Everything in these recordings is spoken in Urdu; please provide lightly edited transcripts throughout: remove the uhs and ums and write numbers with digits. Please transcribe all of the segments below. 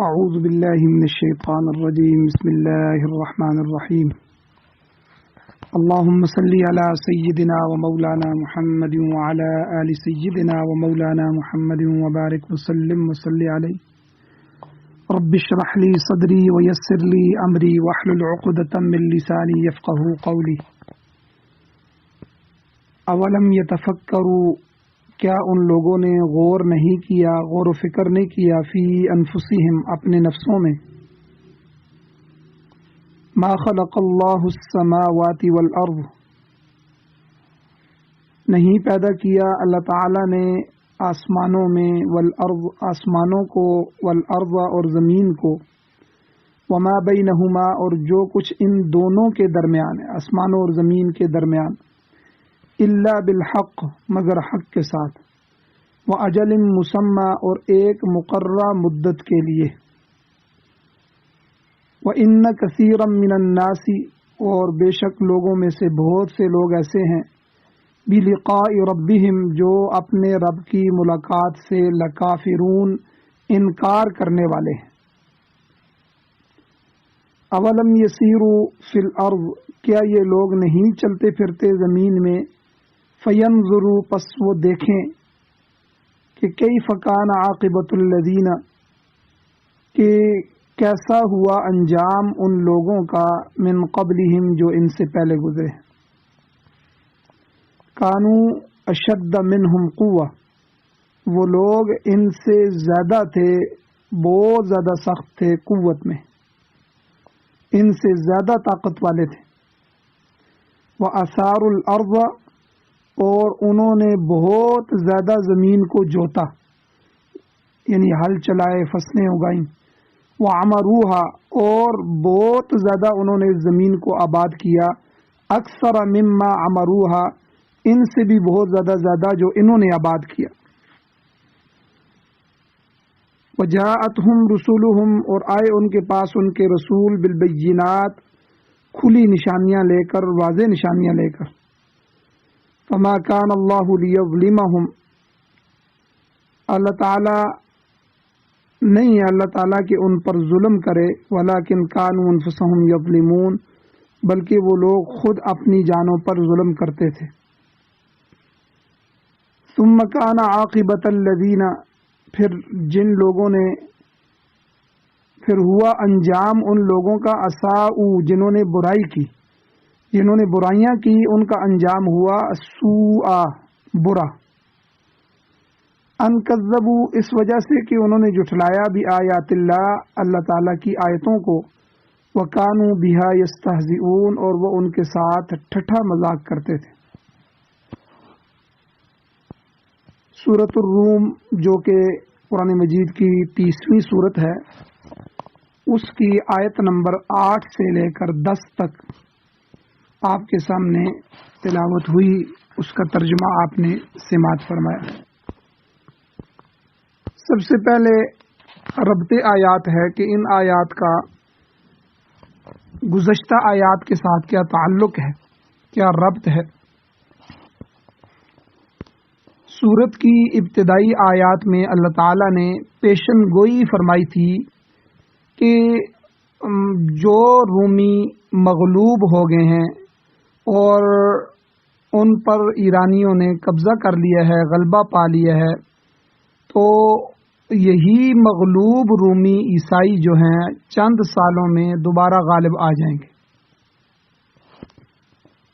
اعوذ باللہ من الشیطان الرجیم بسم اللہ الرحمن الرحیم اللہم صلی علی سیدنا و مولانا محمد وعلی آل سیدنا و مولانا محمد وبارک وسلم وصلی علیہ رب اشرح لی صدری ویسر لی امری واحلل عقدۃ من لسانی یفقہوا قولی اولم یتفکروا کیا ان لوگوں نے غور نہیں کیا، غور و فکر نہیں کیا فی انفسہم اپنے نفسوں میں، ما خلق اللہ السماوات والارض نہیں پیدا کیا اللہ تعالی نے آسمانوں میں، والارض آسمانوں کو، والارض اور زمین کو، وما بینہما اور جو کچھ ان دونوں کے درمیان ہے، آسمانوں اور زمین کے درمیان، الا بالحق مگر حق کے ساتھ، وَأَجَلٍ مُّسَمَّى اور ایک مقررہ مدت کے لیے، وَإِنَّ كَثِيرًا مِّنَ النَّاسِ اور بے شک لوگوں میں سے بہت سے لوگ ایسے ہیں، بِلِقَاءِ رَبِّهِمْ جو اپنے رب کی ملاقات سے لَکَافِرُونَ انکار کرنے والے ہیں۔ اولم یسیروا فی الارض کیا یہ لوگ نہیں چلتے پھرتے زمین میں، فینظروا پس وہ دیکھیں کہ کیف کان عاقبۃ الذین کہ کیسا ہوا انجام ان لوگوں کا، من قبلہم جو ان سے پہلے گزرے، کانوا اشد منہم قوہ وہ لوگ ان سے زیادہ تھے، بہت زیادہ سخت تھے قوت میں، ان سے زیادہ طاقت والے تھے، وَأَثَارُوا الْأَرْضَ اور انہوں نے بہت زیادہ زمین کو جوتا، یعنی ہل چلائے، فصلیں اگائیں، وَعَمَرُوهَا اور بہت زیادہ انہوں نے زمین کو آباد کیا، اکثر مما عمروها ان سے بھی بہت زیادہ جو انہوں نے آباد کیا، وَجَاءَتْهُمْ رُسُلُهُمْ اور آئے ان کے پاس ان کے رسول، بالبینات کھلی نشانیاں لے کر، واضح نشانیاں لے کر، فما کان اللہ لیظلمہم اللہ تعالی نہیں ہے اللہ تعالیٰ کہ ان پر ظلم کرے، ولیکن کانوا انفسہم یظلمون بلکہ وہ لوگ خود اپنی جانوں پر ظلم کرتے تھے۔ ثم کان عاقبۃ الذین پھر جن لوگوں نے، پھر ہوا انجام ان لوگوں کا، اساءوا جنہوں نے برائی کی، جنہوں نے برائیاں کی ان کا انجام ہوا سوء برا، ان کذبوا اس وجہ سے کہ انہوں نے جھٹلایا، بآیات اللہ اللہ تعالیٰ کی آیتوں کو، وکانوا بہا یستہزئون اور وہ ان کے ساتھ ٹھٹھا مذاق کرتے تھے۔ سورۃ الروم جو کہ قرآن مجید کی 30ویں سورت ہے، اس کی آیت نمبر 8 سے لے کر 10 تک آپ کے سامنے تلاوت ہوئی، اس کا ترجمہ آپ نے سماعت فرمایا۔ سب سے پہلے ربط آیات ہے کہ ان آیات کا گزشتہ آیات کے ساتھ کیا تعلق ہے، کیا ربط ہے۔ سورت کی ابتدائی آیات میں اللہ تعالیٰ نے پیشن گوئی فرمائی تھی کہ جو رومی مغلوب ہو گئے ہیں اور ان پر ایرانیوں نے قبضہ کر لیا ہے، غلبہ پا لیا ہے، تو یہی مغلوب رومی عیسائی جو ہیں چند سالوں میں دوبارہ غالب آ جائیں گے۔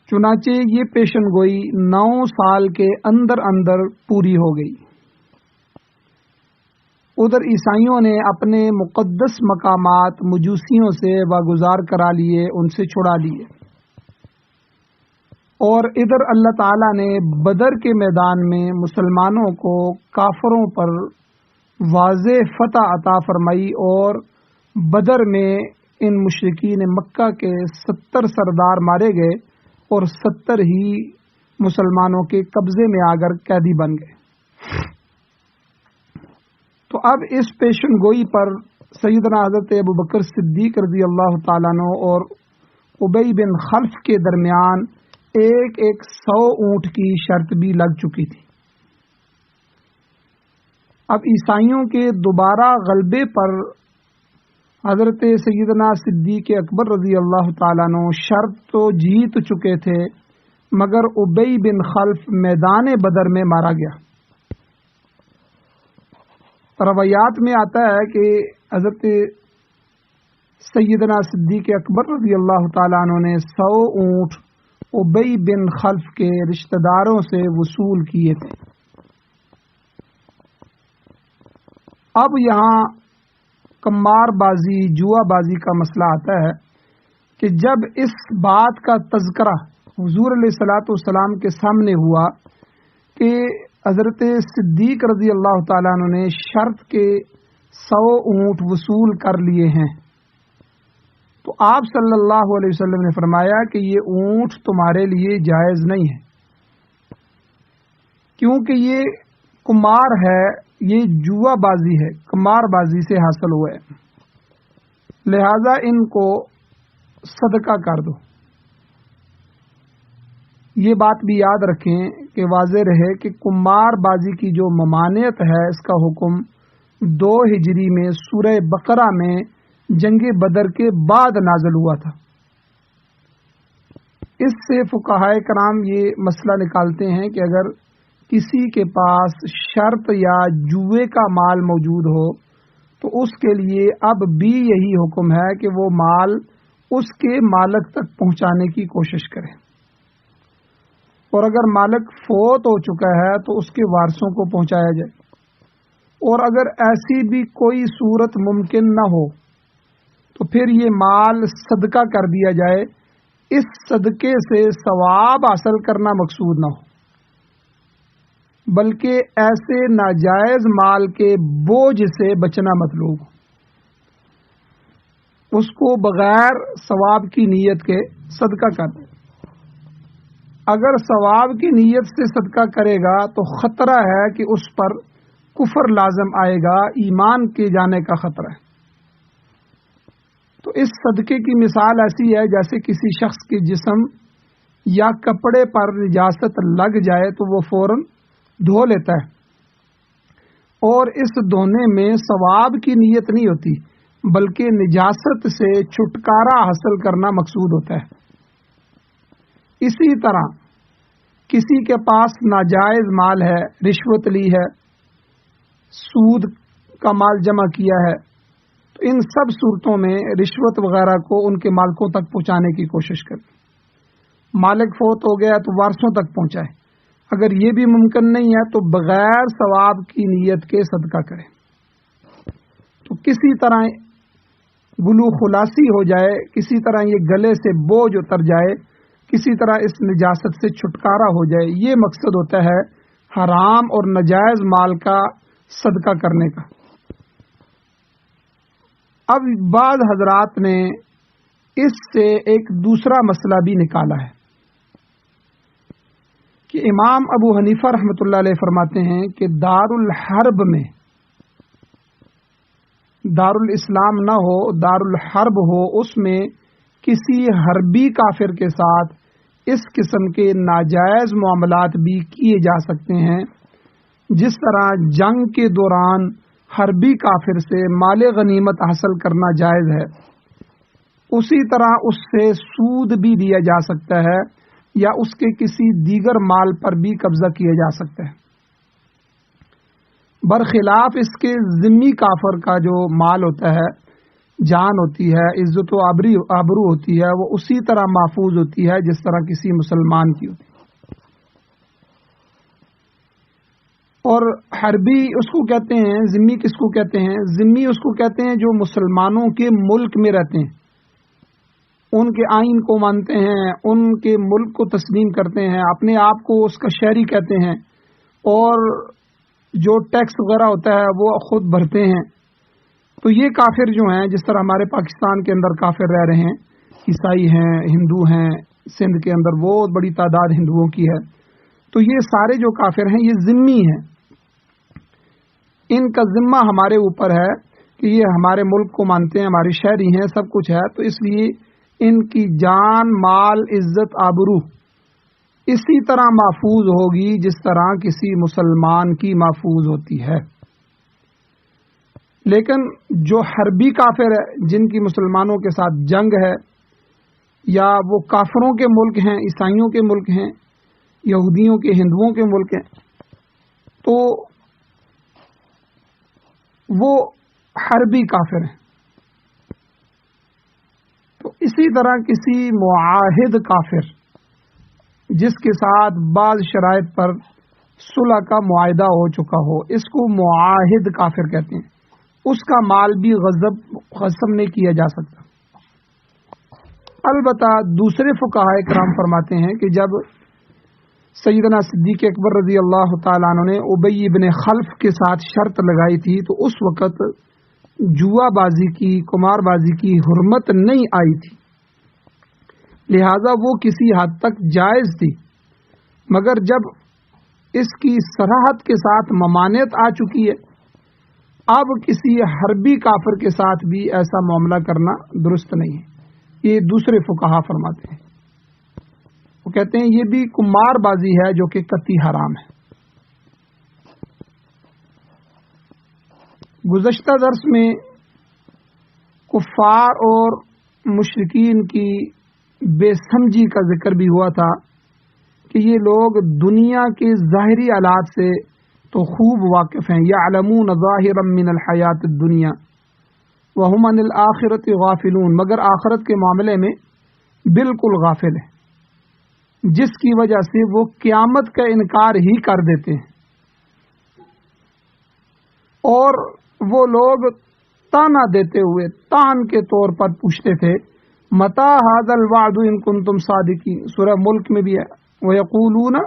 چنانچہ یہ پیشن گوئی 9 سال کے اندر اندر پوری ہو گئی۔ ادھر عیسائیوں نے اپنے مقدس مقامات مجوسیوں سے واگزار کرا لیے، ان سے چھڑا لیے، اور ادھر اللہ تعالیٰ نے بدر کے میدان میں مسلمانوں کو کافروں پر واضح فتح عطا فرمائی، اور بدر میں ان مشرکین مکہ کے 70 سردار مارے گئے اور 70 ہی مسلمانوں کے قبضے میں آ کر قیدی بن گئے۔ تو اب اس پیشن گوئی پر سیدنا حضرت ابوبکر صدیق رضی اللہ تعالیٰ عنہ اور ابی بن خلف کے درمیان ایک 100 اونٹ کی شرط بھی لگ چکی تھی۔ اب عیسائیوں کے دوبارہ غلبے پر حضرت سیدنا صدیق اکبر رضی اللہ تعالیٰ عنہ شرط تو جیت چکے تھے، مگر ابی بن خلف میدان بدر میں مارا گیا۔ روایات میں آتا ہے کہ حضرت سیدنا صدیق اکبر رضی اللہ تعالیٰ عنہ نے 100 اونٹ ابی بن خلف کے رشتہ داروں سے وصول کیے تھے۔ اب یہاں قمار بازی، جوا بازی کا مسئلہ آتا ہے کہ جب اس بات کا تذکرہ حضور علیہ الصلوۃ والسلام کے سامنے ہوا کہ حضرت صدیق رضی اللہ تعالیٰ عنہ نے شرط کے 100 اونٹ وصول کر لیے ہیں، تو آپ صلی اللہ علیہ وسلم نے فرمایا کہ یہ اونٹ تمہارے لیے جائز نہیں ہے، کیونکہ یہ قمار ہے، یہ جوا بازی ہے، قمار بازی سے حاصل ہوا ہے، لہذا ان کو صدقہ کر دو۔ یہ بات بھی یاد رکھیں کہ واضح رہے کہ قمار بازی کی جو ممانعت ہے، اس کا حکم 2 ہجری میں سورہ بقرہ میں جنگ بدر کے بعد نازل ہوا تھا۔ اس سے فقہائے کرام یہ مسئلہ نکالتے ہیں کہ اگر کسی کے پاس شرط یا جوئے کا مال موجود ہو تو اس کے لیے اب بھی یہی حکم ہے کہ وہ مال اس کے مالک تک پہنچانے کی کوشش کرے، اور اگر مالک فوت ہو چکا ہے تو اس کے وارثوں کو پہنچایا جائے، اور اگر ایسی بھی کوئی صورت ممکن نہ ہو تو پھر یہ مال صدقہ کر دیا جائے، اس صدقے سے ثواب حاصل کرنا مقصود نہ ہو، بلکہ ایسے ناجائز مال کے بوجھ سے بچنا مطلوب ہو، اس کو بغیر ثواب کی نیت کے صدقہ کر دے۔ اگر ثواب کی نیت سے صدقہ کرے گا تو خطرہ ہے کہ اس پر کفر لازم آئے گا، ایمان کے جانے کا خطرہ ہے۔ تو اس صدقے کی مثال ایسی ہے جیسے کسی شخص کے جسم یا کپڑے پر نجاست لگ جائے تو وہ فوراً دھو لیتا ہے، اور اس دھونے میں ثواب کی نیت نہیں ہوتی بلکہ نجاست سے چھٹکارا حاصل کرنا مقصود ہوتا ہے۔ اسی طرح کسی کے پاس ناجائز مال ہے، رشوت لی ہے، سود کا مال جمع کیا ہے، تو ان سب صورتوں میں رشوت وغیرہ کو ان کے مالکوں تک پہنچانے کی کوشش کریں۔ مالک فوت ہو گیا تو وارثوں تک پہنچائے، اگر یہ بھی ممکن نہیں ہے تو بغیر ثواب کی نیت کے صدقہ کریں۔ تو کسی طرح گلو خلاصی ہو جائے، کسی طرح یہ گلے سے بوجھ اتر جائے، کسی طرح اس نجاست سے چھٹکارا ہو جائے، یہ مقصد ہوتا ہے حرام اور ناجائز مال کا صدقہ کرنے کا۔ اب بعض حضرات نے اس سے ایک دوسرا مسئلہ بھی نکالا ہے کہ امام ابو حنیفہ رحمۃ اللہ علیہ فرماتے ہیں کہ دار الحرب میں، دار الاسلام نہ ہو، دار الحرب ہو، اس میں کسی حربی کافر کے ساتھ اس قسم کے ناجائز معاملات بھی کیے جا سکتے ہیں، جس طرح جنگ کے دوران حربی کافر سے مال غنیمت حاصل کرنا جائز ہے، اسی طرح اس سے سود بھی دیا جا سکتا ہے یا اس کے کسی دیگر مال پر بھی قبضہ کیا جا سکتا ہے، برخلاف اس کے ذمی کافر کا جو مال ہوتا ہے، جان ہوتی ہے، عزت و آبرو ہوتی ہے، وہ اسی طرح محفوظ ہوتی ہے جس طرح کسی مسلمان کی ہوتی ہے۔ اور حربی اس کو کہتے ہیں، ذمی کس کو کہتے ہیں؟ ذمی اس کو کہتے ہیں جو مسلمانوں کے ملک میں رہتے ہیں، ان کے آئین کو مانتے ہیں، ان کے ملک کو تسلیم کرتے ہیں، اپنے آپ کو اس کا شہری کہتے ہیں، اور جو ٹیکس وغیرہ ہوتا ہے وہ خود بھرتے ہیں۔ تو یہ کافر جو ہیں، جس طرح ہمارے پاکستان کے اندر کافر رہ رہے ہیں، عیسائی ہیں، ہندو ہیں، سندھ کے اندر بہت بڑی تعداد ہندوؤں کی ہے، تو یہ سارے جو کافر ہیں یہ ذمی ہیں، ان کا ذمہ ہمارے اوپر ہے کہ یہ ہمارے ملک کو مانتے ہیں، ہمارے شہری ہیں، سب کچھ ہے، تو اس لیے ان کی جان، مال، عزت، آبرو اسی طرح محفوظ ہوگی جس طرح کسی مسلمان کی محفوظ ہوتی ہے۔ لیکن جو حربی کافر ہے، جن کی مسلمانوں کے ساتھ جنگ ہے، یا وہ کافروں کے ملک ہیں، عیسائیوں کے ملک ہیں، یہودیوں کے، ہندوؤں کے ملک ہیں، تو وہ حربی کافر ہیں. تو اسی طرح کسی معاہد کافر جس کے ساتھ بعض شرائط پر صلح کا معاہدہ ہو چکا ہو، اس کو معاہد کافر کہتے ہیں. اس کا مال بھی غصب نہیں کیا جا سکتا. البتہ دوسرے فقہائے کرام فرماتے ہیں کہ جب سیدنا صدیق اکبر رضی اللہ تعالیٰ عنہ نے ابی بن خلف کے ساتھ شرط لگائی تھی تو اس وقت جوا بازی کی، قمار بازی کی حرمت نہیں آئی تھی، لہذا وہ کسی حد تک جائز تھی. مگر جب اس کی صراحت کے ساتھ ممانعت آ چکی ہے، اب کسی حربی کافر کے ساتھ بھی ایسا معاملہ کرنا درست نہیں ہے. یہ دوسرے فقہا فرماتے ہیں. وہ کہتے ہیں یہ بھی قمار بازی ہے جو کہ قطعی حرام ہے. گزشتہ درس میں کفار اور مشرکین کی بے سمجھی کا ذکر بھی ہوا تھا کہ یہ لوگ دنیا کے ظاہری آلات سے تو خوب واقف ہیں. یعلمون ظاہرا من الحیات الدنیا وہم عن الآخرۃ غافلون، مگر آخرت کے معاملے میں بالکل غافل ہیں، جس کی وجہ سے وہ قیامت کا انکار ہی کر دیتے ہیں. اور وہ لوگ تانا دیتے ہوئے تان کے طور پر پوچھتے تھے متی ھذا الوعد ان کنتم صادقین. سورہ ملک میں بھی ہے وَيَقُولُونَ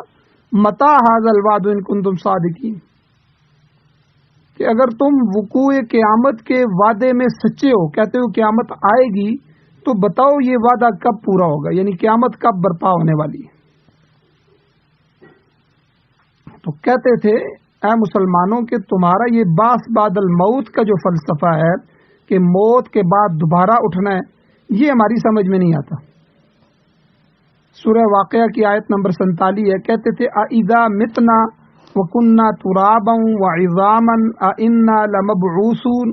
متی ھذا الوعد ان کنتم صادقین، کہ اگر تم وقوع قیامت کے وعدے میں سچے ہو، کہتے ہو قیامت آئے گی، تو بتاؤ یہ وعدہ کب پورا ہوگا، یعنی قیامت کب برپا ہونے والی ہے. تو کہتے تھے اے مسلمانوں کہ تمہارا یہ باس بعد الموت کا جو فلسفہ ہے کہ موت کے بعد دوبارہ اٹھنا ہے، یہ ہماری سمجھ میں نہیں آتا. سورہ واقعہ کی آیت نمبر 47 ہے. کہتے تھے اَإِذَا مِتْنَا وَكُنَّا تُرَابًا وَعِظَامًا أَإِنَّا لَمَبْعُوثُونَ،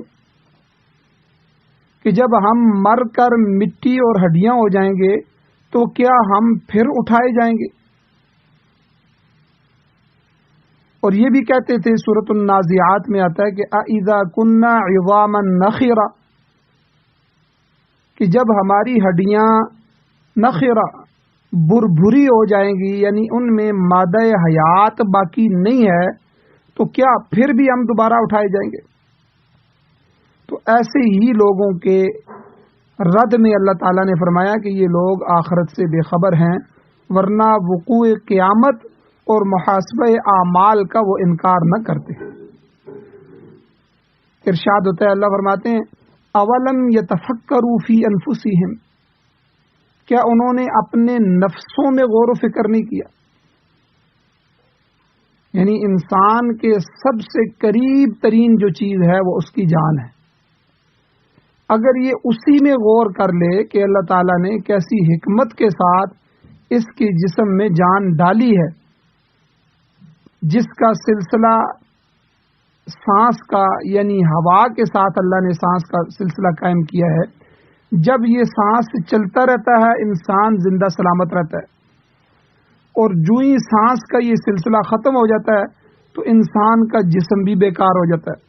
کہ جب ہم مر کر مٹی اور ہڈیاں ہو جائیں گے تو کیا ہم پھر اٹھائے جائیں گے. اور یہ بھی کہتے تھے سورۃ النازعات میں آتا ہے کہ اَإِذَا كُنَّا عِظَامًا نَخِرًا، کہ جب ہماری ہڈیاں نخرہ بربری ہو جائیں گی، یعنی ان میں مادہ حیات باقی نہیں ہے، تو کیا پھر بھی ہم دوبارہ اٹھائے جائیں گے. تو ایسے ہی لوگوں کے رد میں اللہ تعالیٰ نے فرمایا کہ یہ لوگ آخرت سے بے خبر ہیں، ورنہ وقوع قیامت اور محاسبہ اعمال کا وہ انکار نہ کرتے. ارشاد ہوتا ہے، اللہ فرماتے ہیں اولم یتفکروا فی انفسہم، کیا انہوں نے اپنے نفسوں میں غور و فکر نہیں کیا. یعنی انسان کے سب سے قریب ترین جو چیز ہے وہ اس کی جان ہے. اگر یہ اسی میں غور کر لے کہ اللہ تعالیٰ نے کیسی حکمت کے ساتھ اس کے جسم میں جان ڈالی ہے، جس کا سلسلہ سانس کا، یعنی ہوا کے ساتھ اللہ نے سانس کا سلسلہ قائم کیا ہے. جب یہ سانس چلتا رہتا ہے انسان زندہ سلامت رہتا ہے، اور جو ہی سانس کا یہ سلسلہ ختم ہو جاتا ہے تو انسان کا جسم بھی بیکار ہو جاتا ہے.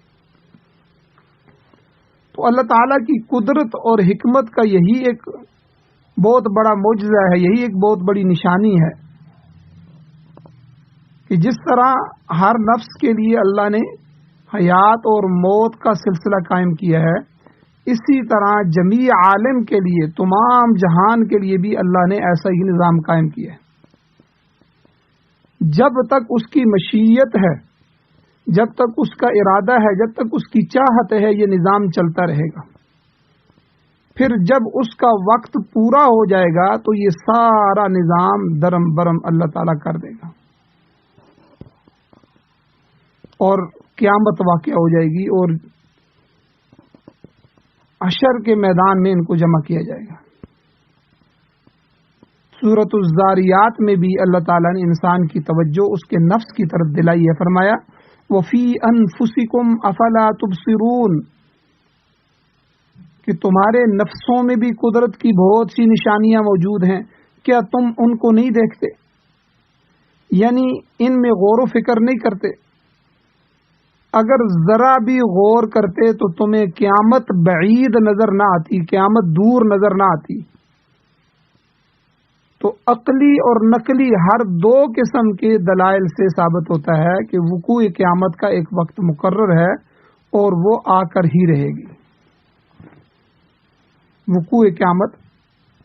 تو اللہ تعالیٰ کی قدرت اور حکمت کا یہی ایک بہت بڑا معجزہ ہے، یہی ایک بہت بڑی نشانی ہے کہ جس طرح ہر نفس کے لیے اللہ نے حیات اور موت کا سلسلہ قائم کیا ہے، اسی طرح جمیع عالم کے لیے، تمام جہان کے لیے بھی اللہ نے ایسا ہی نظام قائم کیا ہے. جب تک اس کی مشیت ہے، جب تک اس کا ارادہ ہے، جب تک اس کی چاہت ہے، یہ نظام چلتا رہے گا. پھر جب اس کا وقت پورا ہو جائے گا تو یہ سارا نظام درم برم اللہ تعالیٰ کر دے گا اور قیامت واقع ہو جائے گی اور حشر کے میدان میں ان کو جمع کیا جائے گا. سورۃ الزاریات میں بھی اللہ تعالیٰ نے انسان کی توجہ اس کے نفس کی طرف دلائی ہے. فرمایا وَفِي أَنفُسِكُمْ أَفَلَا تُبْصِرُونَ، کہ تمہارے نفسوں میں بھی قدرت کی بہت سی نشانیاں موجود ہیں، کیا تم ان کو نہیں دیکھتے؟ یعنی ان میں غور و فکر نہیں کرتے۔ اگر ذرا بھی غور کرتے تو تمہیں قیامت بعید نظر نہ آتی، قیامت دور نظر نہ آتی۔ تو عقلی اور نقلی ہر دو قسم کے دلائل سے ثابت ہوتا ہے کہ وقوع قیامت کا ایک وقت مقرر ہے اور وہ آ کر ہی رہے گی۔ وقوع قیامت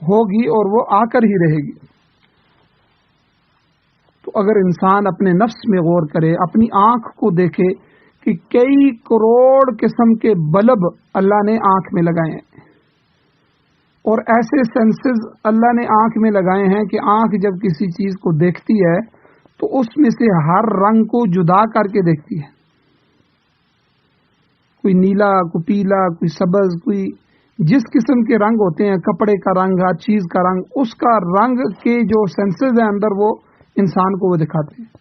ہوگی اور وہ آ کر ہی رہے گی۔ تو اگر انسان اپنے نفس میں غور کرے، اپنی آنکھ کو دیکھے کہ کئی کروڑ قسم کے بلب اللہ نے آنکھ میں لگائے ہیں، اور ایسے سینسز اللہ نے آنکھ میں لگائے ہیں کہ آنکھ جب کسی چیز کو دیکھتی ہے تو اس میں سے ہر رنگ کو جدا کر کے دیکھتی ہے، کوئی نیلا، کوئی پیلا، کوئی سبز، کوئی جس قسم کے رنگ ہوتے ہیں، کپڑے کا رنگ، ہر چیز کا رنگ، اس کا رنگ کے جو سینسز ہیں اندر وہ انسان کو وہ دکھاتے ہیں۔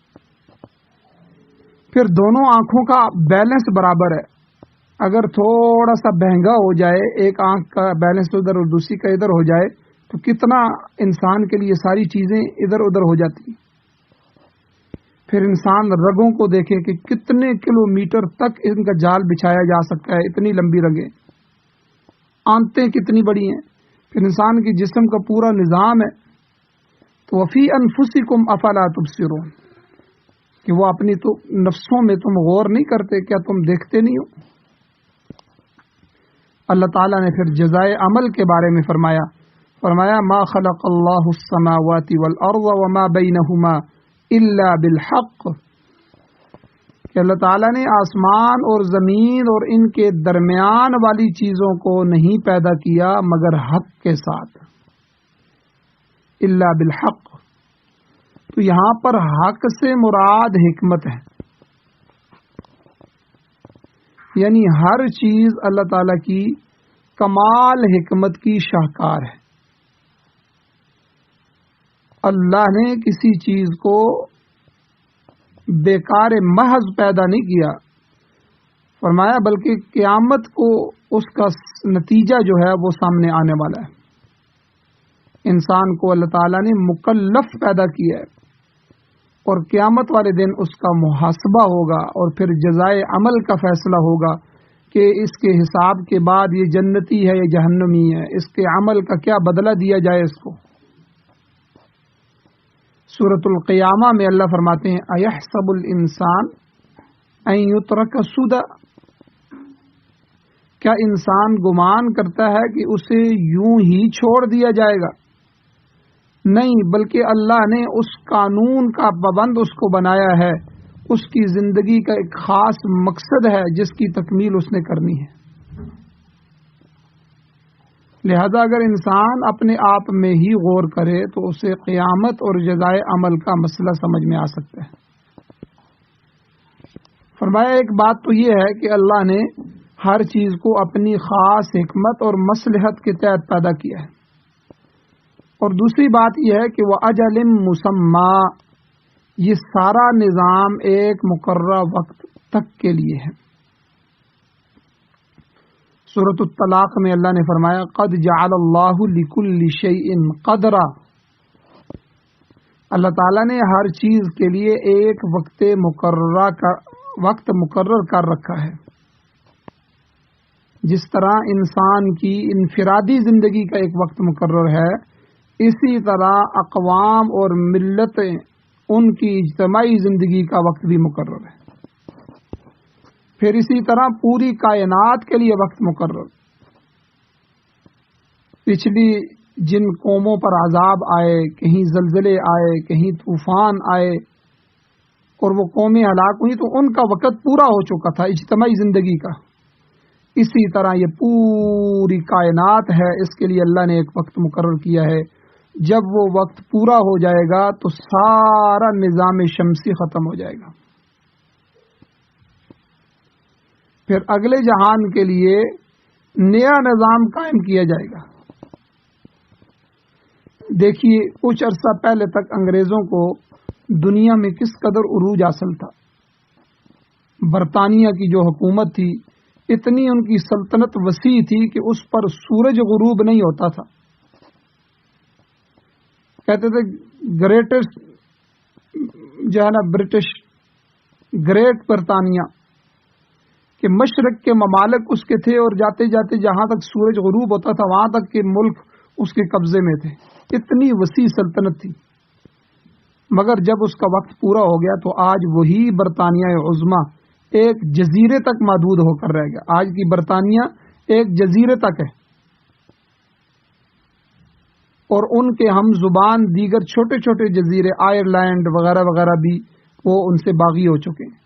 پھر دونوں آنکھوں کا بیلنس برابر ہے۔ اگر تھوڑا سا بہنگا ہو جائے، ایک آنکھ کا بیلنس ادھر اور دوسری کا ادھر ہو جائے تو کتنا انسان کے لیے ساری چیزیں ادھر ادھر ہو جاتی۔ پھر انسان رگوں کو دیکھے کہ کتنے کلومیٹر تک ان کا جال بچھایا جا سکتا ہے، اتنی لمبی رگیں، آنتیں کتنی بڑی ہیں۔ پھر انسان کے جسم کا پورا نظام ہے۔ تو وفی انفسکم افلا تبصرون، کہ وہ اپنی تو نفسوں میں تم غور نہیں کرتے، کیا تم دیکھتے نہیں ہو؟ اللہ تعالیٰ نے پھر جزائے عمل کے بارے میں فرمایا ما خلق اللہ السماوات والارض وما بینہما الا بالحق، کہ اللہ تعالیٰ نے آسمان اور زمین اور ان کے درمیان والی چیزوں کو نہیں پیدا کیا مگر حق کے ساتھ، الا بالحق۔ تو یہاں پر حق سے مراد حکمت ہے، یعنی ہر چیز اللہ تعالیٰ کی کمال حکمت کی شاہکار ہے۔ اللہ نے کسی چیز کو بیکار محض پیدا نہیں کیا، فرمایا بلکہ قیامت کو اس کا نتیجہ جو ہے وہ سامنے آنے والا ہے۔ انسان کو اللہ تعالیٰ نے مکلف پیدا کیا ہے، اور قیامت والے دن اس کا محاسبہ ہوگا، اور پھر جزائے عمل کا فیصلہ ہوگا کہ اس کے حساب کے بعد یہ جنتی ہے یا جہنمی ہے، اس کے عمل کا کیا بدلہ دیا جائے اس کو۔ سورۃ القیامہ میں اللہ فرماتے ہیں ایحسب الانسان ان یترک سدی، کیا انسان گمان کرتا ہے کہ اسے یوں ہی چھوڑ دیا جائے گا؟ نہیں، بلکہ اللہ نے اس قانون کا پابند اس کو بنایا ہے، اس کی زندگی کا ایک خاص مقصد ہے جس کی تکمیل اس نے کرنی ہے۔ لہذا اگر انسان اپنے آپ میں ہی غور کرے تو اسے قیامت اور جزائے عمل کا مسئلہ سمجھ میں آ سکتا ہے۔ فرمایا ایک بات تو یہ ہے کہ اللہ نے ہر چیز کو اپنی خاص حکمت اور مصلحت کے تحت پیدا کیا ہے، اور دوسری بات یہ ہے کہ وہ اجل مسمى، یہ سارا نظام ایک مقررہ وقت تک کے لیے ہے۔ سورۃ الطلاق میں اللہ نے فرمایا قد جعل اللہ لکل شیء قدرا، اللہ تعالیٰ نے ہر چیز کے لیے ایک وقت مقرر کر رکھا ہے۔ جس طرح انسان کی انفرادی زندگی کا ایک وقت مقرر ہے، اسی طرح اقوام اور ملتیں ان کی اجتماعی زندگی کا وقت بھی مقرر ہے۔ پھر اسی طرح پوری کائنات کے لیے وقت مقرر۔ پچھلی جن قوموں پر عذاب آئے، کہیں زلزلے آئے، کہیں طوفان آئے اور وہ قومیں ہلاک ہوئی، تو ان کا وقت پورا ہو چکا تھا اجتماعی زندگی کا۔ اسی طرح یہ پوری کائنات ہے، اس کے لیے اللہ نے ایک وقت مقرر کیا ہے۔ جب وہ وقت پورا ہو جائے گا تو سارا نظام شمسی ختم ہو جائے گا، پھر اگلے جہان کے لیے نیا نظام قائم کیا جائے گا۔ دیکھیے کچھ عرصہ پہلے تک انگریزوں کو دنیا میں کس قدر عروج حاصل تھا۔ برطانیہ کی جو حکومت تھی اتنی ان کی سلطنت وسیع تھی کہ اس پر سورج غروب نہیں ہوتا تھا. کہتے تھے گریٹسٹ جو ہے نا برٹش گریٹ برطانیہ کہ مشرق کے ممالک اس کے تھے اور جاتے جاتے جہاں تک سورج غروب ہوتا تھا وہاں تک کے ملک اس کے قبضے میں تھے. اتنی وسیع سلطنت تھی. مگر جب اس کا وقت پورا ہو گیا تو آج وہی برطانیہ عظمیٰ ایک جزیرے تک محدود ہو کر رہ گیا. آج کی برطانیہ ایک جزیرے تک ہے اور ان کے ہم زبان دیگر چھوٹے چھوٹے جزیرے آئرلینڈ وغیرہ وغیرہ بھی وہ ان سے باغی ہو چکے ہیں.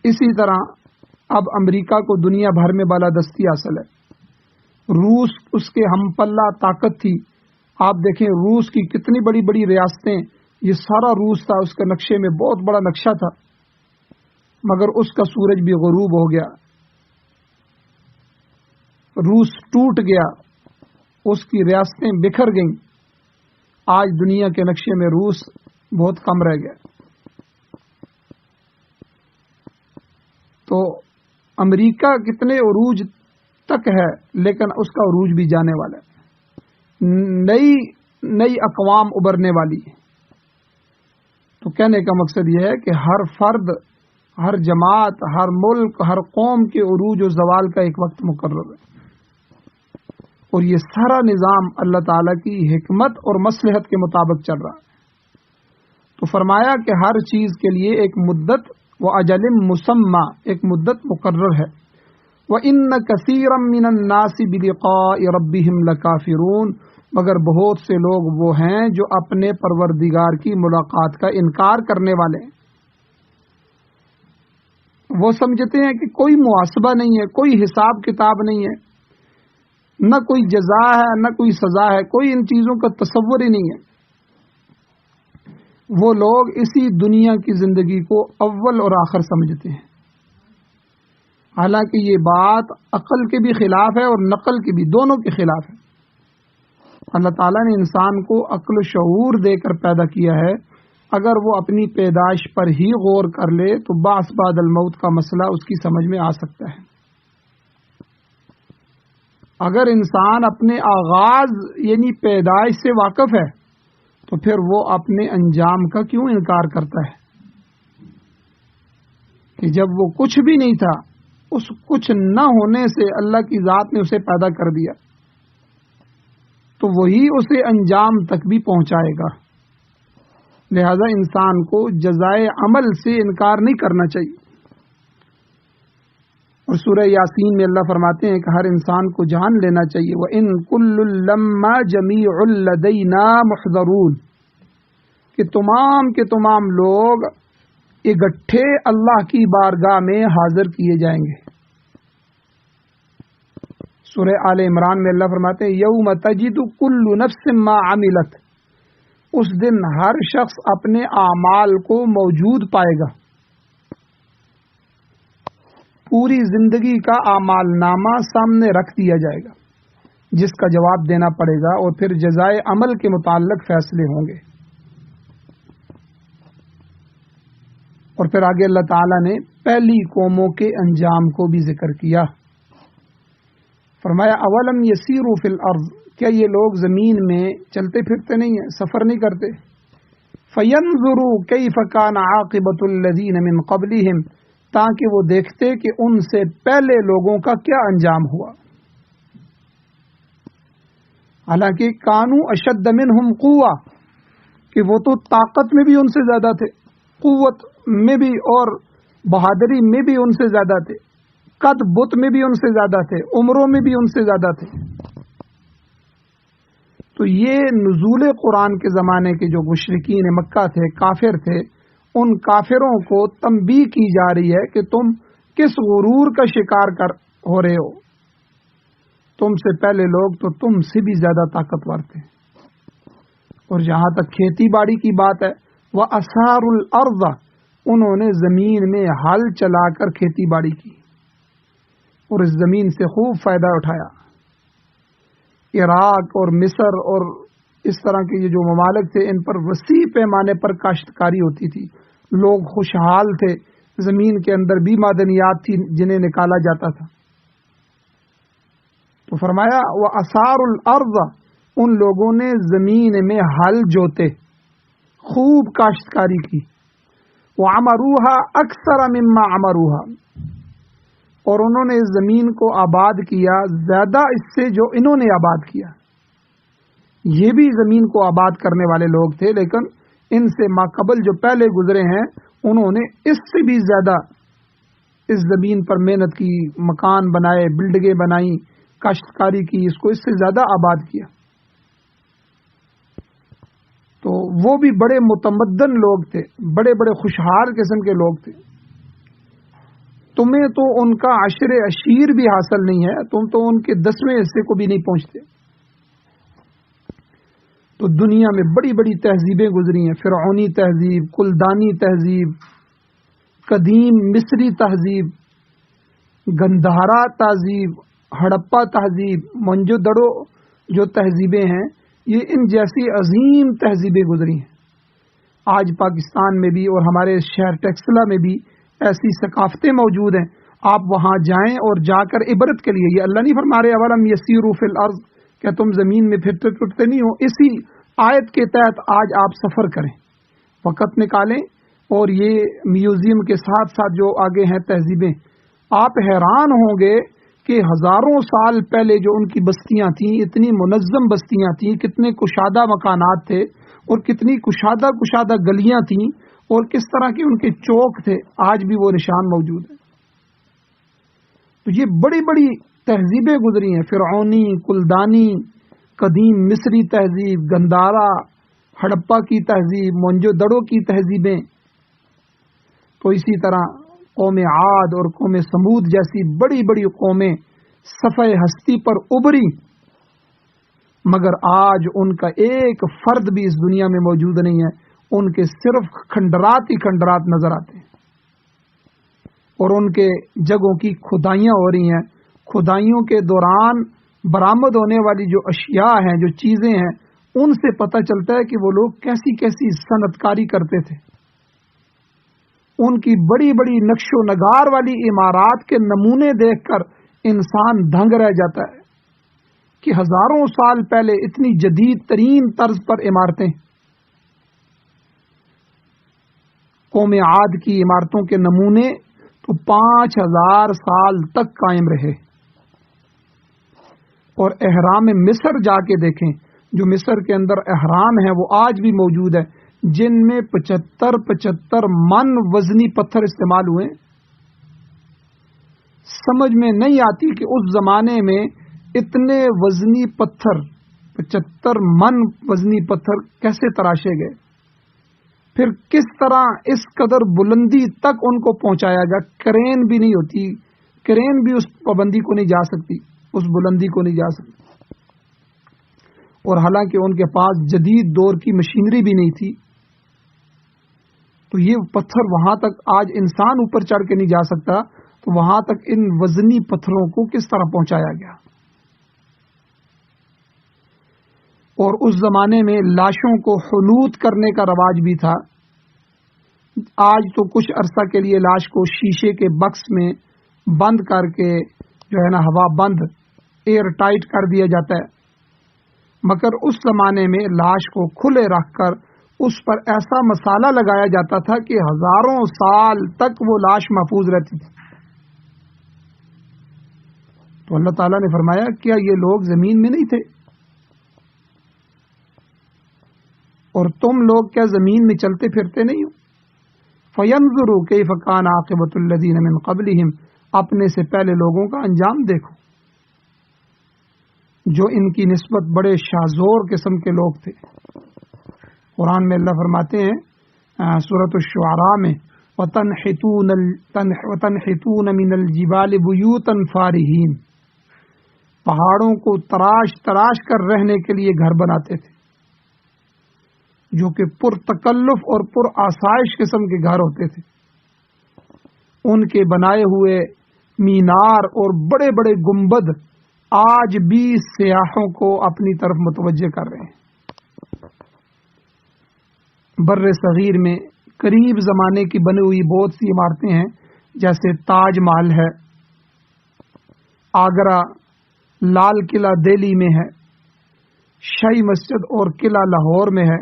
اسی طرح اب امریکہ کو دنیا بھر میں بالادستی حاصل ہے. روس اس کے ہم پلہ طاقت تھی. آپ دیکھیں روس کی کتنی بڑی بڑی ریاستیں، یہ سارا روس تھا، اس کے نقشے میں بہت بڑا نقشہ تھا، مگر اس کا سورج بھی غروب ہو گیا، روس ٹوٹ گیا، اس کی ریاستیں بکھر گئیں. آج دنیا کے نقشے میں روس بہت کم رہ گیا. تو امریکہ کتنے عروج تک ہے لیکن اس کا عروج بھی جانے والا ہے. نئی اقوام ابھرنے والی ہے. تو کہنے کا مقصد یہ ہے کہ ہر فرد، ہر جماعت، ہر ملک، ہر قوم کے عروج و زوال کا ایک وقت مقرر ہے، اور یہ سارا نظام اللہ تعالیٰ کی حکمت اور مصلحت کے مطابق چل رہا ہے. تو فرمایا کہ ہر چیز کے لیے ایک مدت و اجل مسمى، ایک مدت مقرر ہے. وَإِنَّ كَثِيرًا مِّنَ النَّاسِ بِلِقَاءِ رَبِّهِمْ لَكَافِرُونَ، مگر بہت سے لوگ وہ ہیں جو اپنے پروردگار کی ملاقات کا انکار کرنے والے ہیں. وہ سمجھتے ہیں کہ کوئی محاسبہ نہیں ہے، کوئی حساب کتاب نہیں ہے، نہ کوئی جزا ہے نہ کوئی سزا ہے، کوئی ان چیزوں کا تصور ہی نہیں ہے. وہ لوگ اسی دنیا کی زندگی کو اول اور آخر سمجھتے ہیں، حالانکہ یہ بات عقل کے بھی خلاف ہے اور نقل کے بھی، دونوں کے خلاف ہے. اللہ تعالیٰ نے انسان کو عقل و شعور دے کر پیدا کیا ہے. اگر وہ اپنی پیدائش پر ہی غور کر لے تو بعث بعد الموت کا مسئلہ اس کی سمجھ میں آ سکتا ہے. اگر انسان اپنے آغاز یعنی پیدائش سے واقف ہے تو پھر وہ اپنے انجام کا کیوں انکار کرتا ہے کہ جب وہ کچھ بھی نہیں تھا، اس کچھ نہ ہونے سے اللہ کی ذات نے اسے پیدا کر دیا تو وہی اسے انجام تک بھی پہنچائے گا. لہذا انسان کو جزائے عمل سے انکار نہیں کرنا چاہیے. اور سورہ یاسین میں اللہ فرماتے ہیں کہ ہر انسان کو جان لینا چاہیے وَإِن كُلٌّ لَمَّا جَمِيعٌ لَدَيْنَا مُحْضَرُونَ، کہ تمام کے تمام لوگ اکٹھے اللہ کی بارگاہ میں حاضر کیے جائیں گے. سورہ آل عمران میں اللہ فرماتے ہیں یوم تجد کل نفس ما عملت، اس دن ہر شخص اپنے اعمال کو موجود پائے گا. پوری زندگی کا اعمال نامہ سامنے رکھ دیا جائے گا جس کا جواب دینا پڑے گا، اور پھر جزائے عمل کے متعلق فیصلے ہوں گے. اور پھر آگے اللہ تعالیٰ نے پہلی قوموں کے انجام کو بھی ذکر کیا. فرمایا اولم یسیروا فی الارض، کیا یہ لوگ زمین میں چلتے پھرتے نہیں ہیں، سفر نہیں کرتے؟ فینظروا کیف کان عاقبۃ الذین من قبلہم، تاکہ وہ دیکھتے کہ ان سے پہلے لوگوں کا کیا انجام ہوا. حالانکہ کانوا اشد منہم قوہ، کہ وہ تو طاقت میں بھی ان سے زیادہ تھے، قوت میں بھی اور بہادری میں بھی ان سے زیادہ تھے، قد بت میں بھی ان سے زیادہ تھے، عمروں میں بھی ان سے زیادہ تھے. تو یہ نزول قرآن کے زمانے کے جو مشرکین مکہ تھے، کافر تھے، ان کافروں کو تنبیہ کی جا رہی ہے کہ تم کس غرور کا شکار ہو رہے ہو. تم سے پہلے لوگ تو تم سے بھی زیادہ طاقتور تھے. اور جہاں تک کھیتی باڑی کی بات ہے، وَأَثَارُوا الْأَرْضَ، انہوں نے زمین میں ہل چلا کر کھیتی باڑی کی اور اس زمین سے خوب فائدہ اٹھایا. عراق اور مصر اور اس طرح کے یہ جو ممالک تھے، ان پر وسیع پیمانے پر کاشتکاری ہوتی تھی، لوگ خوشحال تھے، زمین کے اندر بھی معدنیات تھی جنہیں نکالا جاتا تھا. تو فرمایا وَأَثَارُ الْأَرْضَ، ان لوگوں نے زمین میں ہل جوتے، خوب کاشتکاری کی. وَعَمَرُوهَا أَكْثَرَ مِمَّا عَمَرُوهَا، اور انہوں نے اس زمین کو آباد کیا زیادہ اس سے جو انہوں نے آباد کیا. یہ بھی زمین کو آباد کرنے والے لوگ تھے، لیکن ان سے ماقبل جو پہلے گزرے ہیں انہوں نے اس سے بھی زیادہ اس زمین پر محنت کی، مکان بنائے، بلڈنگیں بنائیں، کاشتکاری کی، اس کو اس سے زیادہ آباد کیا. تو وہ بھی بڑے متمدن لوگ تھے، بڑے بڑے خوشحال قسم کے لوگ تھے. تمہیں تو ان کا عشر عشیر بھی حاصل نہیں ہے، تم تو ان کے 10ویں حصے کو بھی نہیں پہنچتے. تو دنیا میں بڑی بڑی تہذیبیں گزری ہیں، فرعونی تہذیب، کلدانی تہذیب، قدیم مصری تہذیب، گندھارا تہذیب، ہڑپا تہذیب، موئنجو دڑو جو تہذیبیں ہیں، یہ ان جیسی عظیم تہذیبیں گزری ہیں. آج پاکستان میں بھی اور ہمارے شہر ٹیکسلا میں بھی ایسی ثقافتیں موجود ہیں. آپ وہاں جائیں اور جا کر عبرت کے لیے، یہ اللہ نہیں فرما رہے اولم یسیروا فی الارض، کہ تم زمین میں پھرتے ٹوٹتے نہیں ہو. اسی آیت کے تحت آج آپ سفر کریں، وقت نکالیں، اور یہ میوزیم کے ساتھ ساتھ جو آگے ہیں تہذیبیں، آپ حیران ہوں گے کہ ہزاروں سال پہلے جو ان کی بستیاں تھیں، اتنی منظم بستیاں تھیں، کتنے کشادہ مکانات تھے، اور کتنی کشادہ گلیاں تھیں، اور کس طرح کے ان کے چوک تھے، آج بھی وہ نشان موجود ہیں. تو یہ بڑی بڑی تہذیبیں گزری ہیں، فرعونی، کلدانی، قدیم مصری تہذیب، گندھارا، ہڑپا کی تہذیب، موئنجو دڑو کی تہذیبیں. تو اسی طرح قوم عاد اور قوم سمود جیسی بڑی بڑی قومیں صفحہ ہستی پر ابھری، مگر آج ان کا ایک فرد بھی اس دنیا میں موجود نہیں ہے. ان کے صرف کھنڈرات ہی کھنڈرات نظر آتے ہیں، اور ان کے جگہوں کی کھدائیاں ہو رہی ہیں. کھدائیوں کے دوران برآمد ہونے والی جو اشیاء ہیں، جو چیزیں ہیں، ان سے پتہ چلتا ہے کہ وہ لوگ کیسی کیسی صنعت کاری کرتے تھے. ان کی بڑی بڑی نقش و نگار والی عمارات کے نمونے دیکھ کر انسان دنگ رہ جاتا ہے کہ ہزاروں سال پہلے اتنی جدید ترین طرز پر عمارتیں. قوم عاد کی عمارتوں کے نمونے تو 5000 سال تک قائم رہے. اور احرام مصر جا کے دیکھیں، جو مصر کے اندر احرام ہے وہ آج بھی موجود ہے، جن میں 75 من وزنی پتھر استعمال ہوئے. سمجھ میں نہیں آتی کہ اس زمانے میں اتنے وزنی پتھر، 75 من وزنی پتھر کیسے تراشے گئے، پھر کس طرح اس قدر بلندی تک ان کو پہنچایا گیا. کرین بھی نہیں ہوتی، کرین بھی اس پابندی کو نہیں جا سکتی، اس بلندی کو نہیں جا سکتی. اور حالانکہ ان کے پاس جدید دور کی مشینری بھی نہیں تھی، تو یہ پتھر وہاں تک آج انسان اوپر چڑھ کے نہیں جا سکتا، تو وہاں تک ان وزنی پتھروں کو کس طرح پہنچایا گیا. اور اس زمانے میں لاشوں کو حنوط کرنے کا رواج بھی تھا. آج تو کچھ عرصہ کے لیے لاش کو شیشے کے بکس میں بند کر کے جو ہے نا ہوا بند ایئر ٹائٹ کر دیا جاتا ہے، مگر اس زمانے میں لاش کو کھلے رکھ کر اس پر ایسا مسالہ لگایا جاتا تھا کہ ہزاروں سال تک وہ لاش محفوظ رہتی تھی. تو اللہ تعالیٰ نے فرمایا کیا یہ لوگ زمین میں نہیں تھے؟ اور تم لوگ کیا زمین میں چلتے پھرتے نہیں ہو؟ فَيَنْظُرُوا كَيْفَ كَانَ عَاقِبَةُ الَّذِينَ مِنْ قَبْلِهِمْ، اپنے سے پہلے لوگوں کا انجام دیکھو، جو ان کی نسبت بڑے شاذور قسم کے لوگ تھے. قرآن میں اللہ فرماتے ہیں سورۃ الشعراء میں وَتَنْحِتُونَ مِنَ الْجِبَالِ بُيُوتًا فَارِهِينَ، پہاڑوں کو تراش تراش کر رہنے کے لیے گھر بناتے تھے، جو کہ پر تکلف اور پر آسائش قسم کے گھر ہوتے تھے. ان کے بنائے ہوئے مینار اور بڑے بڑے گنبد آج بھی سیاحوں کو اپنی طرف متوجہ کر رہے ہیں. بر صغیر میں قریب زمانے کی بنی ہوئی بہت سی عمارتیں ہیں، جیسے تاج محل ہے، آگرہ، لال قلعہ دہلی میں ہے، شاہی مسجد اور قلعہ لاہور میں ہے،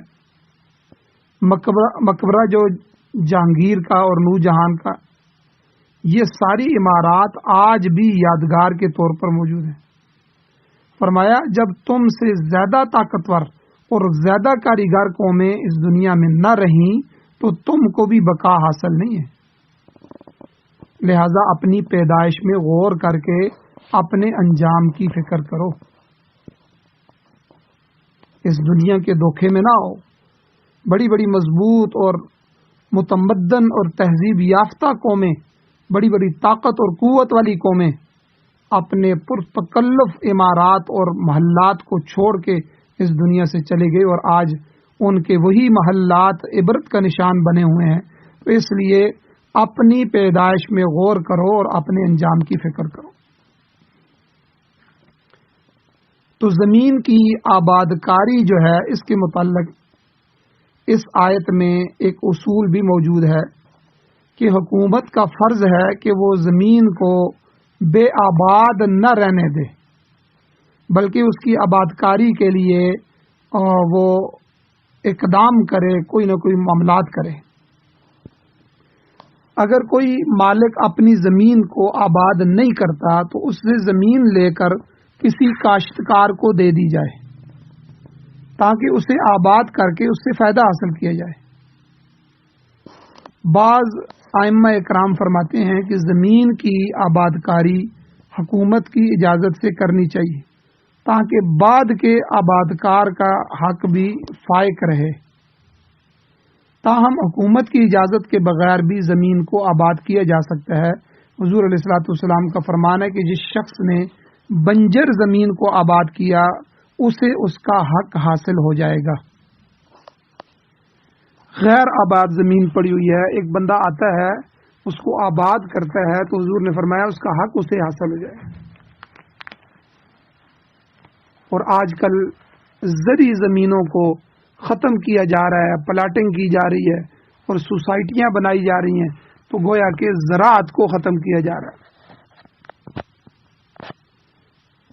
مقبرہ جو جہانگیر کا اور نور جہان کا، یہ ساری عمارات آج بھی یادگار کے طور پر موجود ہیں۔ فرمایا جب تم سے زیادہ طاقتور اور زیادہ کاریگر قومیں اس دنیا میں نہ رہیں تو تم کو بھی بقا حاصل نہیں ہے، لہذا اپنی پیدائش میں غور کر کے اپنے انجام کی فکر کرو، اس دنیا کے دھوکے میں نہ آؤ۔ بڑی بڑی مضبوط اور متمدن اور تہذیب یافتہ قومیں، بڑی بڑی طاقت اور قوت والی قومیں اپنے پرتکلف عمارات اور محلات کو چھوڑ کے اس دنیا سے چلے گئے، اور آج ان کے وہی محلات عبرت کا نشان بنے ہوئے ہیں۔ تو اس لیے اپنی پیدائش میں غور کرو اور اپنے انجام کی فکر کرو۔ تو زمین کی آباد کاری جو ہے، اس کے متعلق اس آیت میں ایک اصول بھی موجود ہے کہ حکومت کا فرض ہے کہ وہ زمین کو بے آباد نہ رہنے دے، بلکہ اس کی آباد کاری کے لیے وہ اقدام کرے، کوئی نہ کوئی معاملات کرے۔ اگر کوئی مالک اپنی زمین کو آباد نہیں کرتا تو اس سے زمین لے کر کسی کاشتکار کو دے دی جائے تاکہ اسے آباد کر کے اس سے فائدہ حاصل کیا جائے۔ بعض ائمہ اکرام فرماتے ہیں کہ زمین کی آباد کاری حکومت کی اجازت سے کرنی چاہیے تاکہ بعد کے آباد کار کا حق بھی فائق رہے۔ تاہم حکومت کی اجازت کے بغیر بھی زمین کو آباد کیا جا سکتا ہے۔ حضور علیہ الصلوۃ والسلام کا فرمان ہے کہ جس شخص نے بنجر زمین کو آباد کیا اسے اس کا حق حاصل ہو جائے گا۔ غیر آباد زمین پڑی ہوئی ہے، ایک بندہ آتا ہے اس کو آباد کرتا ہے تو حضور نے فرمایا اس کا حق اسے حاصل ہو جائے گا۔ اور آج کل زرعی زمینوں کو ختم کیا جا رہا ہے، پلاٹنگ کی جا رہی ہے اور سوسائٹیاں بنائی جا رہی ہیں، تو گویا کہ زراعت کو ختم کیا جا رہا ہے۔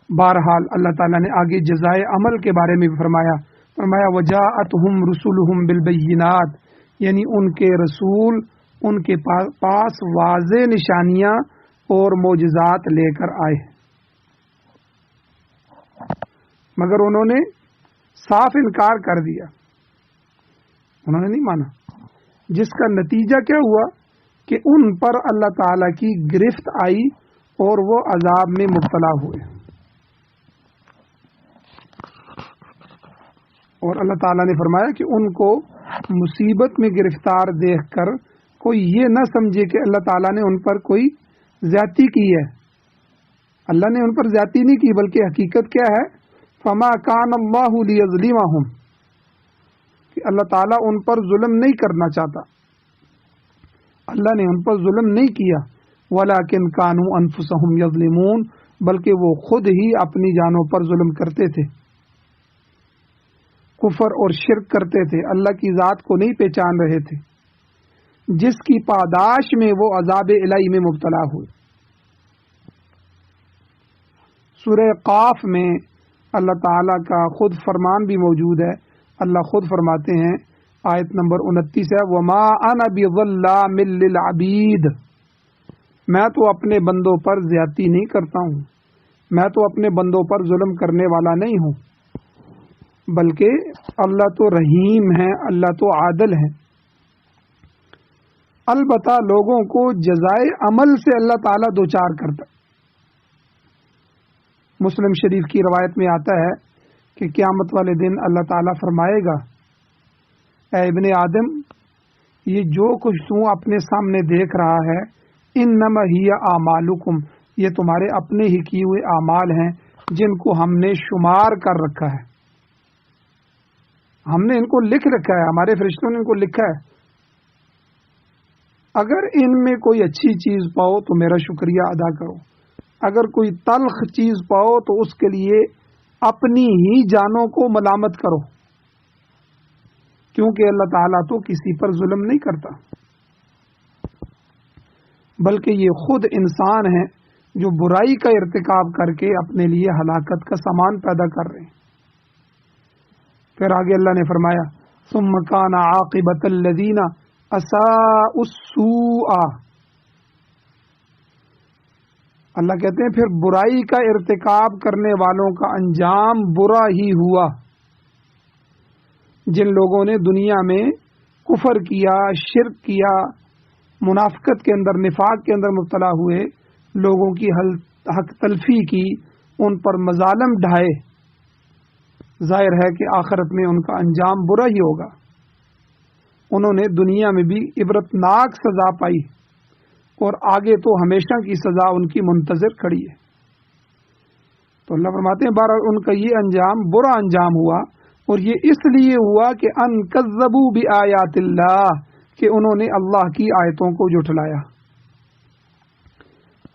بہرحال اللہ تعالیٰ نے آگے جزائے عمل کے بارے میں بھی فرمایا وَجَاءَتْهُمْ رُسُلُهُمْ بِالْبَيِّنَاتِ، یعنی ان کے رسول ان کے پاس واضح نشانیاں اور معجزات لے کر آئے، مگر انہوں نے صاف انکار کر دیا، انہوں نے نہیں مانا، جس کا نتیجہ کیا ہوا کہ ان پر اللہ تعالیٰ کی گرفت آئی اور وہ عذاب میں مبتلا ہوئے۔ اور اللہ تعالیٰ نے فرمایا کہ ان کو مصیبت میں گرفتار دیکھ کر کوئی یہ نہ سمجھے کہ اللہ تعالیٰ نے ان پر کوئی زیادتی کی ہے۔ اللہ نے ان پر زیادتی نہیں کی، بلکہ حقیقت کیا ہے، فما کان اللہ لیظلمہم، کہ اللہ تعالیٰ ان پر ظلم نہیں کرنا چاہتا، اللہ نے ان پر ظلم نہیں کیا، ولکن کانوا انفسہم یظلمون، بلکہ وہ خود ہی اپنی جانوں پر ظلم کرتے تھے، کفر اور شرک کرتے تھے، اللہ کی ذات کو نہیں پہچان رہے تھے، جس کی پاداش میں وہ عذاب الہی میں مبتلا ہوئے۔ سورہ قاف میں اللہ تعالیٰ کا خود فرمان بھی موجود ہے۔ اللہ خود فرماتے ہیں، آیت نمبر 29 ہے، وَمَا أَنَا بِظَلَّامٍ لِّلْعَبِيدِ، میں تو اپنے بندوں پر زیادتی نہیں کرتا ہوں، میں تو اپنے بندوں پر ظلم کرنے والا نہیں ہوں، بلکہ اللہ تو رحیم ہے، اللہ تو عادل ہے۔ البتہ لوگوں کو جزائے عمل سے اللہ تعالیٰ دوچار کرتا ہے۔ مسلم شریف کی روایت میں آتا ہے کہ قیامت والے دن اللہ تعالیٰ فرمائے گا، اے ابن آدم، یہ جو کچھ تو اپنے سامنے دیکھ رہا ہے، انما ہی اعمالکم، یہ تمہارے اپنے ہی کیے ہوئے اعمال ہیں جن کو ہم نے شمار کر رکھا ہے، ہم نے ان کو لکھ رکھا ہے، ہمارے فرشتوں نے ان کو لکھا ہے۔ اگر ان میں کوئی اچھی چیز پاؤ تو میرا شکریہ ادا کرو، اگر کوئی تلخ چیز پاؤ تو اس کے لیے اپنی ہی جانوں کو ملامت کرو۔ کیونکہ اللہ تعالیٰ تو کسی پر ظلم نہیں کرتا، بلکہ یہ خود انسان ہیں جو برائی کا ارتکاب کر کے اپنے لیے ہلاکت کا سامان پیدا کر رہے ہیں۔ پھر آگے اللہ نے فرمایا ثم كان عاقبۃ الذین اساءوا السوء، اللہ کہتے ہیں پھر برائی کا ارتکاب کرنے والوں کا انجام برا ہی ہوا۔ جن لوگوں نے دنیا میں کفر کیا، شرک کیا، منافقت کے اندر، نفاق کے اندر مبتلا ہوئے، لوگوں کی حق تلفی کی، ان پر مظالم ڈھائے، ظاہر ہے کہ آخرت میں ان کا انجام برا ہی ہوگا۔ انہوں نے دنیا میں بھی عبرتناک سزا پائی اور آگے تو ہمیشہ کی سزا ان کی منتظر کھڑی ہے۔ تو اللہ فرماتے ہیں بہرحال ان کا یہ انجام برا انجام ہوا، اور یہ اس لیے ہوا کہ ان کذبوا بآیات اللہ، کہ انہوں نے اللہ کی آیتوں کو جھٹلایا۔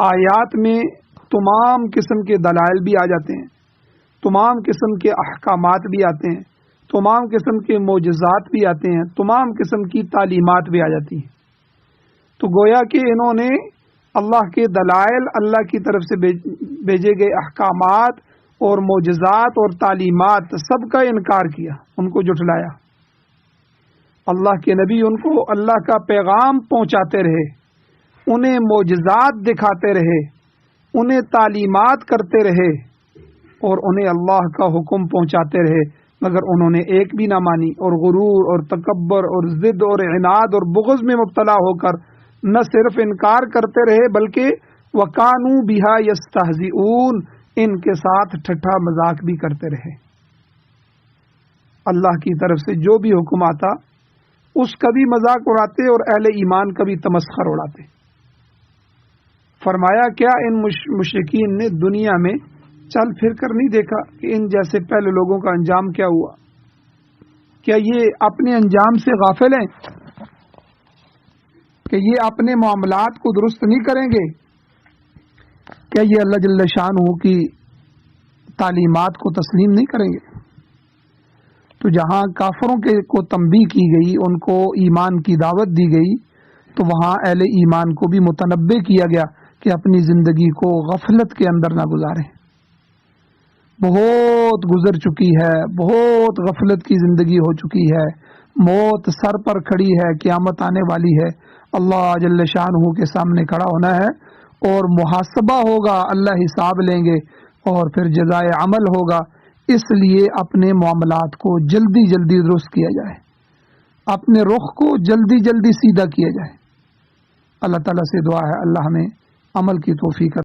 آیات میں تمام قسم کے دلائل بھی آ جاتے ہیں، تمام قسم کے احکامات بھی آتے ہیں، تمام قسم کے معجزات بھی آتے ہیں، تمام قسم کی تعلیمات بھی آ جاتی ہیں۔ تو گویا کہ انہوں نے اللہ کے دلائل، اللہ کی طرف سے بھیجے گئے احکامات اور معجزات اور تعلیمات سب کا انکار کیا، ان کو جھٹلایا۔ اللہ کے نبی ان کو اللہ کا پیغام پہنچاتے رہے، انہیں معجزات دکھاتے رہے، انہیں تعلیمات کرتے رہے، اور انہیں اللہ کا حکم پہنچاتے رہے، مگر انہوں نے ایک بھی نہ مانی، اور غرور اور تکبر اور ضد اور عناد اور بغض میں مبتلا ہو کر نہ صرف انکار کرتے رہے بلکہ وَكَانُوا بِهَا يَسْتَهْزِئُونَ، ان کے ساتھ ٹھٹھا مذاق بھی کرتے رہے۔ اللہ کی طرف سے جو بھی حکم آتا اس کا بھی مذاق اڑاتے اور اہل ایمان کا بھی تمسخر اڑاتے۔ فرمایا کیا ان مشرکین نے دنیا میں چل پھر کر نہیں دیکھا کہ ان جیسے پہلے لوگوں کا انجام کیا ہوا؟ کیا یہ اپنے انجام سے غافل ہیں کہ یہ اپنے معاملات کو درست نہیں کریں گے؟ کیا یہ اللہ جل شانہ کی تعلیمات کو تسلیم نہیں کریں گے؟ تو جہاں کافروں کو تنبیہ کی گئی، ان کو ایمان کی دعوت دی گئی، تو وہاں اہل ایمان کو بھی متنبہ کیا گیا کہ اپنی زندگی کو غفلت کے اندر نہ گزاریں۔ بہت گزر چکی ہے، بہت غفلت کی زندگی ہو چکی ہے، موت سر پر کھڑی ہے، قیامت آنے والی ہے، اللہ جل شانہ کے سامنے کھڑا ہونا ہے اور محاسبہ ہوگا، اللہ حساب لیں گے اور پھر جزائے عمل ہوگا۔ اس لیے اپنے معاملات کو جلدی جلدی درست کیا جائے، اپنے رخ کو جلدی جلدی سیدھا کیا جائے۔ اللہ تعالیٰ سے دعا ہے اللہ ہمیں عمل کی توفیق